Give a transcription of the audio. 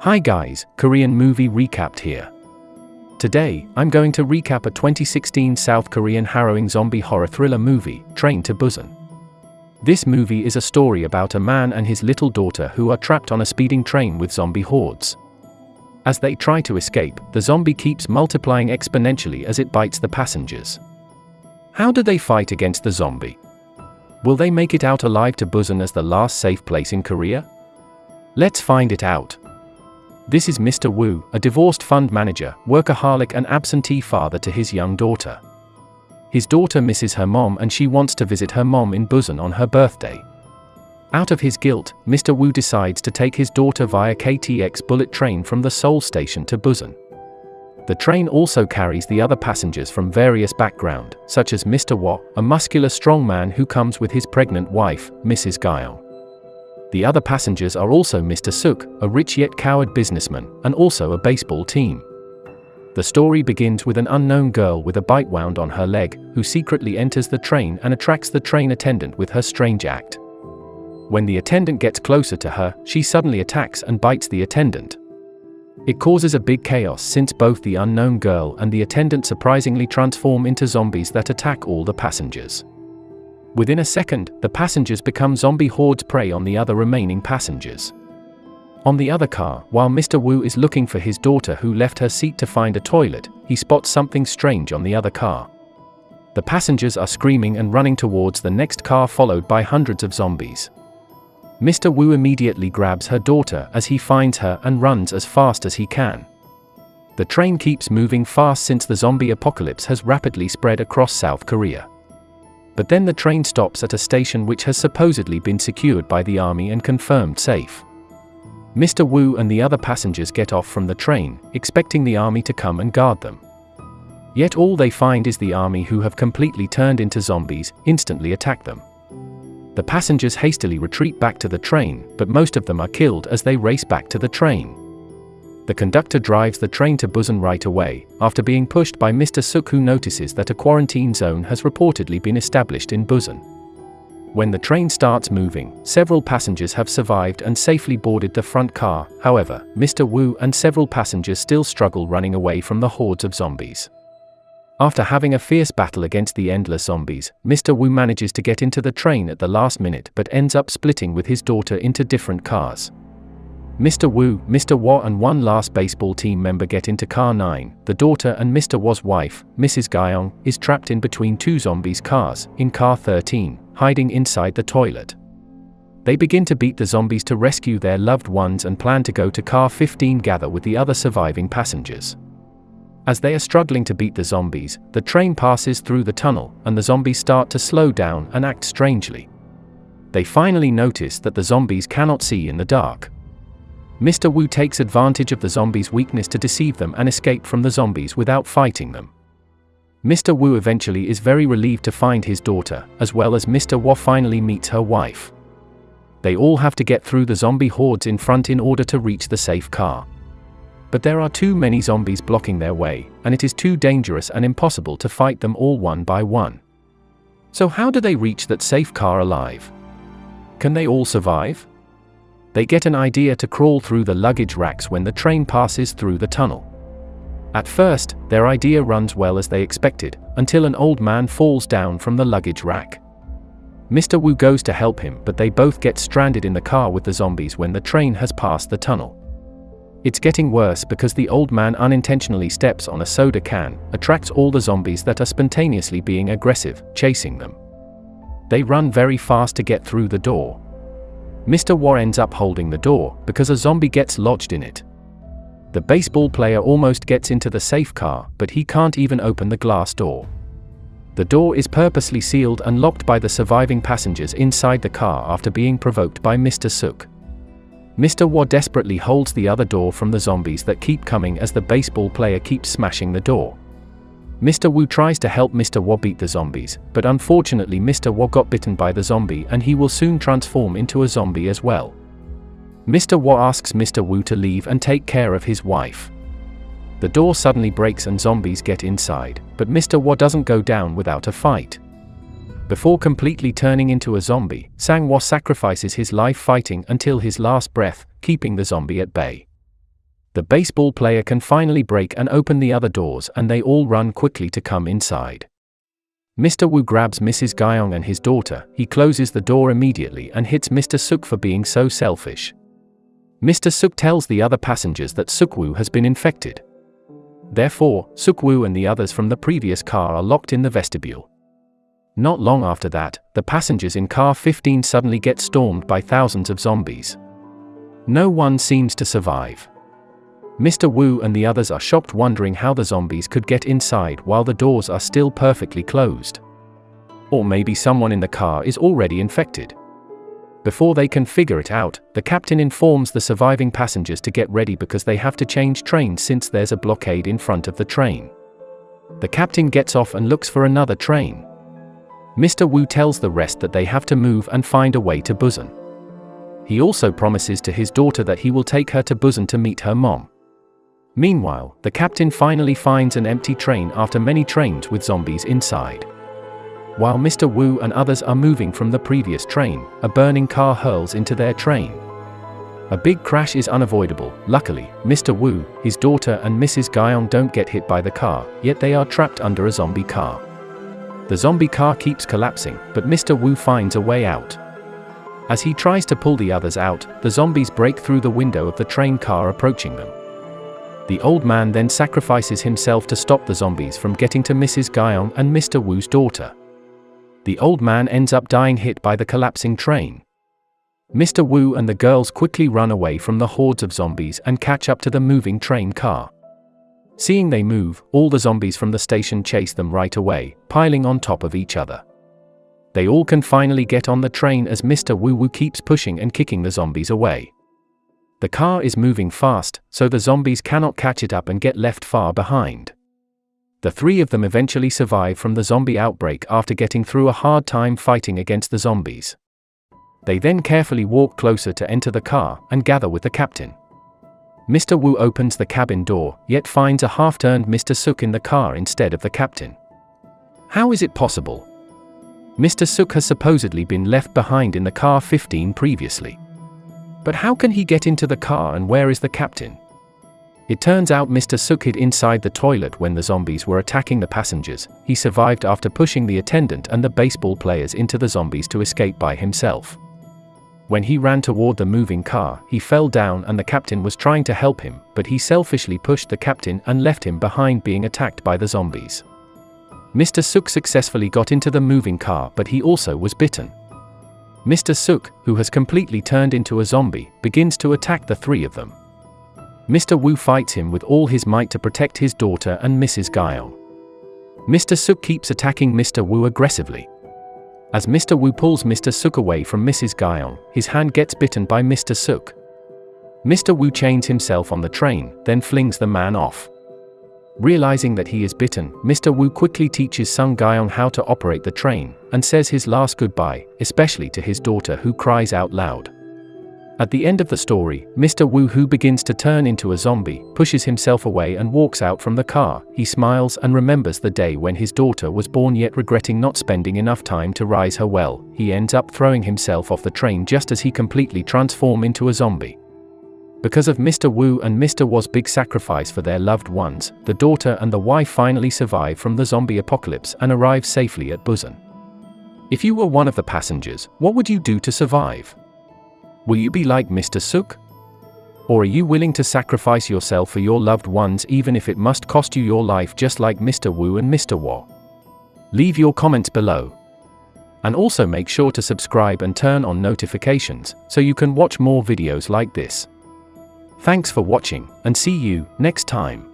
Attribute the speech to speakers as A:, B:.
A: Hi guys, Korean movie recapped here. Today, I'm going to recap a 2016 South Korean harrowing zombie horror thriller movie, Train to Busan. This movie is a story about a man and his little daughter who are trapped on a speeding train with zombie hordes. As they try to escape, the zombie keeps multiplying exponentially as it bites the passengers. How do they fight against the zombie? Will they make it out alive to Busan as the last safe place in Korea? Let's find it out. This is Mr. Woo, a divorced fund manager, workaholic and absentee father to his young daughter. His daughter misses her mom and she wants to visit her mom in Busan on her birthday. Out of his guilt, Mr. Woo decides to take his daughter via KTX bullet train from the Seoul station to Busan. The train also carries the other passengers from various backgrounds, such as Mr. Woo, a muscular strongman who comes with his pregnant wife, Mrs. Gyeong. The other passengers are also Mr. Suk, a rich yet coward businessman, and also a baseball team. The story begins with an unknown girl with a bite wound on her leg, who secretly enters the train and attracts the train attendant with her strange act. When the attendant gets closer to her, she suddenly attacks and bites the attendant. It causes a big chaos since both the unknown girl and the attendant surprisingly transform into zombies that attack all the passengers. Within a second, the passengers become zombie hordes prey on the other remaining passengers. On the other car, while Mr. Woo is looking for his daughter who left her seat to find a toilet, he spots something strange on the other car. The passengers are screaming and running towards the next car followed by hundreds of zombies. Mr. Woo immediately grabs her daughter as he finds her and runs as fast as he can. The train keeps moving fast since the zombie apocalypse has rapidly spread across South Korea. But then the train stops at a station which has supposedly been secured by the army and confirmed safe. Mr. Woo and the other passengers get off from the train, expecting the army to come and guard them. Yet all they find is the army, who have completely turned into zombies, instantly attack them. The passengers hastily retreat back to the train, but most of them are killed as they race back to the train. The conductor drives the train to Busan right away, after being pushed by Mr. Suk, who notices that a quarantine zone has reportedly been established in Busan. When the train starts moving, several passengers have survived and safely boarded the front car. However, Mr. Woo and several passengers still struggle running away from the hordes of zombies. After having a fierce battle against the endless zombies, Mr. Woo manages to get into the train at the last minute but ends up splitting with his daughter into different cars. Mr. Woo, Mr. Woo and one last baseball team member get into car 9. The daughter and Mr. Woo's wife, Mrs. Gyeong, is trapped in between two zombies' cars, in car 13, hiding inside the toilet. They begin to beat the zombies to rescue their loved ones and plan to go to car 15 gather with the other surviving passengers. As they are struggling to beat the zombies, the train passes through the tunnel, and the zombies start to slow down and act strangely. They finally notice that the zombies cannot see in the dark. Mr. Woo takes advantage of the zombies' weakness to deceive them and escape from the zombies without fighting them. Mr. Woo eventually is very relieved to find his daughter, as well as Mr. Woo finally meets her wife. They all have to get through the zombie hordes in front in order to reach the safe car. But there are too many zombies blocking their way, and it is too dangerous and impossible to fight them all one by one. So how do they reach that safe car alive? Can they all survive? They get an idea to crawl through the luggage racks when the train passes through the tunnel. At first, their idea runs well as they expected, until an old man falls down from the luggage rack. Mr. Woo goes to help him, but they both get stranded in the car with the zombies when the train has passed the tunnel. It's getting worse because the old man unintentionally steps on a soda can, attracts all the zombies that are spontaneously being aggressive, chasing them. They run very fast to get through the door. Mr. Woo ends up holding the door, because a zombie gets lodged in it. The baseball player almost gets into the safe car, but he can't even open the glass door. The door is purposely sealed and locked by the surviving passengers inside the car after being provoked by Mr. Suk. Mr. Woo desperately holds the other door from the zombies that keep coming as the baseball player keeps smashing the door. Mr. Woo tries to help Mr. Woo beat the zombies, but unfortunately Mr. Woo got bitten by the zombie and he will soon transform into a zombie as well. Mr. Woo asks Mr. Woo to leave and take care of his wife. The door suddenly breaks and zombies get inside, but Mr. Woo doesn't go down without a fight. Before completely turning into a zombie, Sang Woo sacrifices his life fighting until his last breath, keeping the zombie at bay. The baseball player can finally break and open the other doors, and they all run quickly to come inside. Mr. Woo grabs Mrs. Gyeong and his daughter. He closes the door immediately and hits Mr. Suk for being so selfish. Mr. Suk tells the other passengers that Suk-woo has been infected. Therefore, Suk-woo and the others from the previous car are locked in the vestibule. Not long after that, the passengers in car 15 suddenly get stormed by thousands of zombies. No one seems to survive. Mr. Woo and the others are shocked, wondering how the zombies could get inside while the doors are still perfectly closed. Or maybe someone in the car is already infected. Before they can figure it out, the captain informs the surviving passengers to get ready because they have to change trains since there's a blockade in front of the train. The captain gets off and looks for another train. Mr. Woo tells the rest that they have to move and find a way to Busan. He also promises to his daughter that he will take her to Busan to meet her mom. Meanwhile, the captain finally finds an empty train after many trains with zombies inside. While Mr. Woo and others are moving from the previous train, a burning car hurls into their train. A big crash is unavoidable. Luckily, Mr. Woo, his daughter and Mrs. Gyeong don't get hit by the car, yet they are trapped under a zombie car. The zombie car keeps collapsing, but Mr. Woo finds a way out. As he tries to pull the others out, the zombies break through the window of the train car approaching them. The old man then sacrifices himself to stop the zombies from getting to Mrs. Gyeong and Mr. Woo's daughter. The old man ends up dying hit by the collapsing train. Mr. Woo and the girls quickly run away from the hordes of zombies and catch up to the moving train car. Seeing they move, all the zombies from the station chase them right away, piling on top of each other. They all can finally get on the train as Mr. Woo keeps pushing and kicking the zombies away. The car is moving fast, so the zombies cannot catch it up and get left far behind. The three of them eventually survive from the zombie outbreak after getting through a hard time fighting against the zombies. They then carefully walk closer to enter the car and gather with the captain. Mr. Woo opens the cabin door, yet finds a half-turned Mr. Suk in the car instead of the captain. How is it possible? Mr. Suk has supposedly been left behind in the car 15 previously. But how can he get into the car, and where is the captain? It turns out Mr. Suk hid inside the toilet when the zombies were attacking the passengers. He survived after pushing the attendant and the baseball players into the zombies to escape by himself. When he ran toward the moving car, he fell down and the captain was trying to help him, but he selfishly pushed the captain and left him behind being attacked by the zombies. Mr. Suk successfully got into the moving car, but he also was bitten. Mr. Suk, who has completely turned into a zombie, begins to attack the three of them. Mr. Woo fights him with all his might to protect his daughter and Mrs. Gyeong. Mr. Suk keeps attacking Mr. Woo aggressively. As Mr. Woo pulls Mr. Suk away from Mrs. Gyeong, his hand gets bitten by Mr. Suk. Mr. Woo chains himself on the train, then flings the man off. Realizing that he is bitten, Mr. Woo quickly teaches Sung Gyeong how to operate the train, and says his last goodbye, especially to his daughter, who cries out loud. At the end of the story, Mr. Woo, who begins to turn into a zombie, pushes himself away and walks out from the car. He smiles and remembers the day when his daughter was born, yet regretting not spending enough time to raise her well. He ends up throwing himself off the train just as he completely transforms into a zombie. Because of Mr. Woo and Mr. Wa's big sacrifice for their loved ones, the daughter and the wife finally survive from the zombie apocalypse and arrive safely at Busan. If you were one of the passengers, what would you do to survive? Will you be like Mr. Suk? Or are you willing to sacrifice yourself for your loved ones even if it must cost you your life, just like Mr. Woo and Mr. Wa? Leave your comments below. And also make sure to subscribe and turn on notifications so you can watch more videos like this. Thanks for watching, and see you next time.